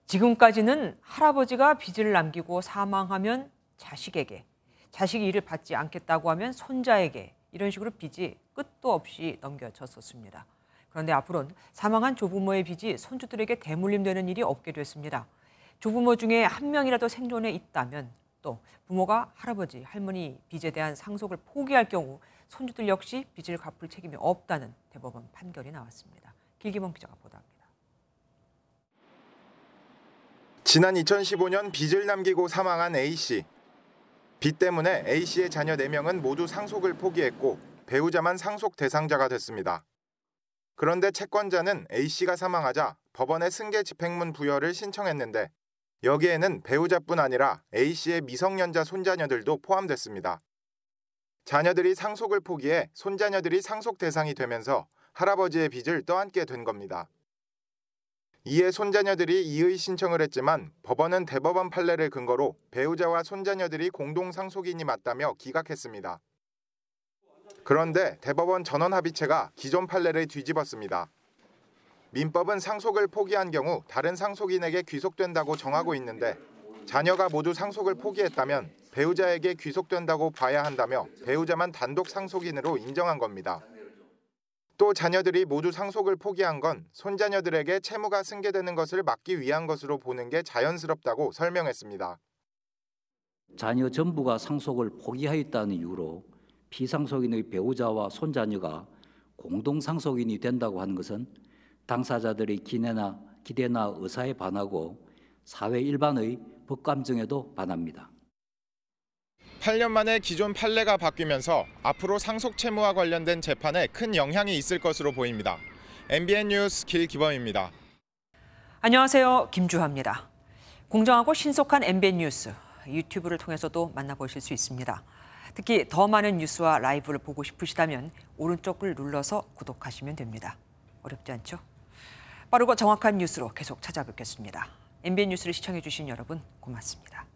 지금까지는 할아버지가 빚을 남기고 사망하면 자식에게, 자식이 이를 받지 않겠다고 하면 손자에게 이런 식으로 빚이 끝도 없이 넘겨졌었습니다. 그런데 앞으로는 사망한 조부모의 빚이 손주들에게 대물림되는 일이 없게 됐습니다. 조부모 중에 한 명이라도 생존해 있다면 또 부모가 할아버지, 할머니 빚에 대한 상속을 포기할 경우 손주들 역시 빚을 갚을 책임이 없다는 대법원 판결이 나왔습니다. 길기범 기자가 보도합니다. 지난 2015년 빚을 남기고 사망한 A씨. 빚 때문에 A씨의 자녀 4명은 모두 상속을 포기했고 배우자만 상속 대상자가 됐습니다. 그런데 채권자는 A씨가 사망하자 법원에 승계 집행문 부여를 신청했는데 여기에는 배우자뿐 아니라 A씨의 미성년자 손자녀들도 포함됐습니다. 자녀들이 상속을 포기해 손자녀들이 상속 대상이 되면서 할아버지의 빚을 떠안게 된 겁니다. 이에 손자녀들이 이의 신청을 했지만 법원은 대법원 판례를 근거로 배우자와 손자녀들이 공동 상속인이 맞다며 기각했습니다. 그런데 대법원 전원합의체가 기존 판례를 뒤집었습니다. 민법은 상속을 포기한 경우 다른 상속인에게 귀속된다고 정하고 있는데 자녀가 모두 상속을 포기했다면 배우자에게 귀속된다고 봐야 한다며 배우자만 단독 상속인으로 인정한 겁니다. 또 자녀들이 모두 상속을 포기한 건 손자녀들에게 채무가 승계되는 것을 막기 위한 것으로 보는 게 자연스럽다고 설명했습니다. 자녀 전부가 상속을 포기하였다는 이유로 피상속인의 배우자와 손자녀가 공동 상속인이 된다고 하는 것은 당사자들의 기대나 의사에 반하고 사회 일반의 법 감정에도 반합니다. 8년 만에 기존 판례가 바뀌면서 앞으로 상속 채무와 관련된 재판에 큰 영향이 있을 것으로 보입니다. MBN 뉴스 길기범입니다. 안녕하세요. 김주하입니다. 공정하고 신속한 MBN 뉴스, 유튜브를 통해서도 만나보실 수 있습니다. 특히 더 많은 뉴스와 라이브를 보고 싶으시다면 오른쪽을 눌러서 구독하시면 됩니다. 어렵지 않죠? 빠르고 정확한 뉴스로 계속 찾아뵙겠습니다. MBN 뉴스를 시청해 주신 여러분 고맙습니다.